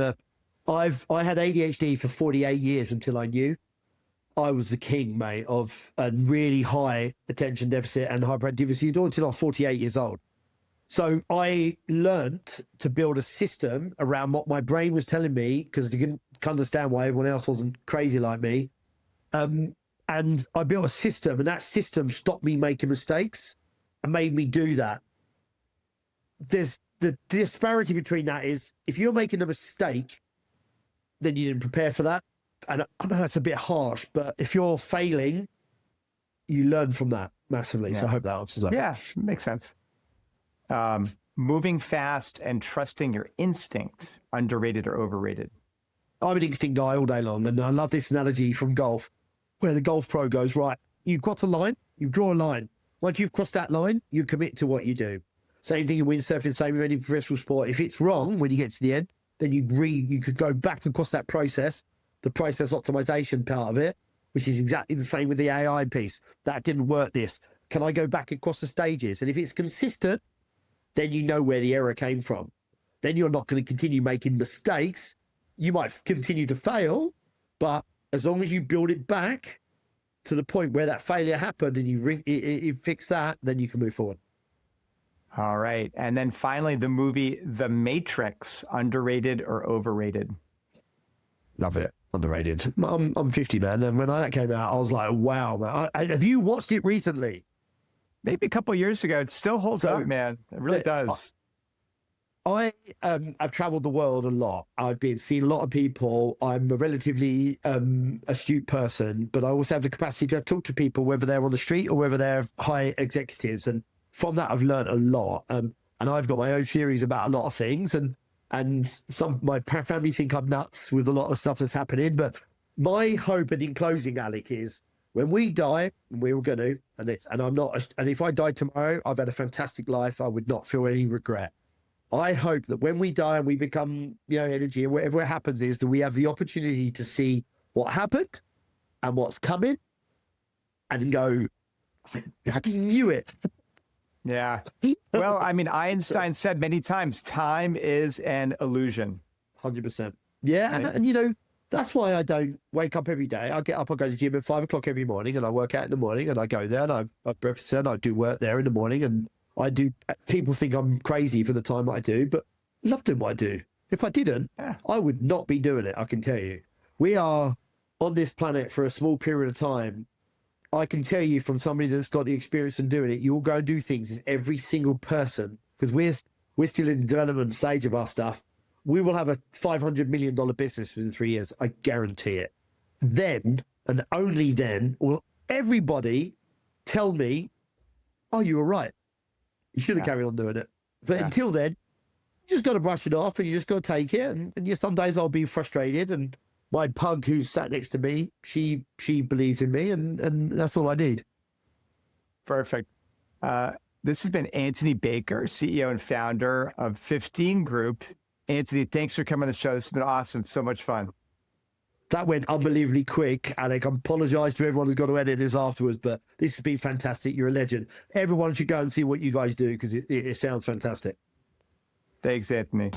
Speaker 2: had ADHD for 48 years until I knew. I was the king, mate, of a really high attention deficit and hyperactivity until I was 48 years old. So I learned to build a system around what my brain was telling me, because I couldn't understand why everyone else wasn't crazy like me. And I built a system, and that system stopped me making mistakes and made me do that. There's the disparity between that is, if you're making a mistake, then you didn't prepare for that. And I know that's a bit harsh, but if you're failing, you learn from that massively. Yeah. So I hope that answers that.
Speaker 1: Yeah, makes sense. Moving fast and trusting your instinct, underrated or overrated?
Speaker 2: I'm an instinct guy all day long. And I love this analogy from golf, where the golf pro goes, right, you've got a line, you draw a line. Once you've crossed that line, you commit to what you do. Same thing in windsurfing, same with any professional sport. If it's wrong when you get to the end, then you could go back across that process, the process optimization part of it, which is exactly the same with the AI piece. That didn't work this. Can I go back across the stages? And if it's consistent, then you know where the error came from. Then you're not going to continue making mistakes. You might continue to fail, but as long as you build it back to the point where that failure happened and you fix that, then you can move forward.
Speaker 1: All right. And then finally, the movie The Matrix, underrated or overrated?
Speaker 2: Love it. Underrated. I'm 50, man. And when that came out, I was like, wow, man. Have you watched it recently?
Speaker 1: Maybe a couple of years ago. It still holds up, man. It really does.
Speaker 2: I've traveled the world a lot. I've seen a lot of people. I'm a relatively astute person, but I also have the capacity to talk to people, whether they're on the street or whether they're high executives. And from that, I've learned a lot. And I've got my own theories about a lot of things. And some my family think I'm nuts with a lot of stuff that's happening. But my hope, and in closing, Alec, is when we die, and we're going to, and I'm not, and if I died tomorrow, I've had a fantastic life. I would not feel any regret. I hope that when we die and we become, energy, and whatever happens is that we have the opportunity to see what happened and what's coming and go, I knew it.
Speaker 1: Yeah. Well, I mean, Einstein said many times, time is an illusion.
Speaker 2: 100%. Yeah. And that's why I don't wake up every day. I get up, I go to the gym at 5 o'clock every morning, and I work out in the morning, and I go there and I breakfast and I do work there in the morning, and I do. People think I'm crazy for the time I do, but I love doing what I do. If I didn't, I would not be doing it. I can tell you, we are on this planet for a small period of time. I can tell you from somebody that's got the experience in doing it, you will go and do things as every single person, because we're still in the development stage of our stuff. We will have a $500 million business within 3 years. I guarantee it. Then, and only then, will everybody tell me, oh, you were right. You should have carried on doing it. But until then, you just got to brush it off, and you just got to take it. And some days I'll be frustrated. And my pug who's sat next to me, she believes in me, and that's all I need.
Speaker 1: Perfect. This has been Antony Baker, CEO and founder of 15 Group. Antony, thanks for coming on the show. This has been awesome. So much fun.
Speaker 2: That went unbelievably quick, Alec. I apologize to everyone who's got to edit this afterwards, but this has been fantastic. You're a legend. Everyone should go and see what you guys do, because it sounds fantastic.
Speaker 1: Thanks, Antony.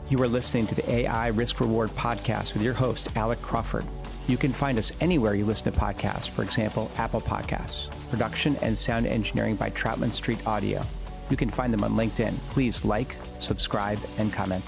Speaker 1: You are listening to the AI Risk Reward Podcast with your host, Alec Crawford. You can find us anywhere you listen to podcasts, for example, Apple Podcasts. Production and sound engineering by Troutman Street Audio. You can find them on LinkedIn. Please like, subscribe, and comment.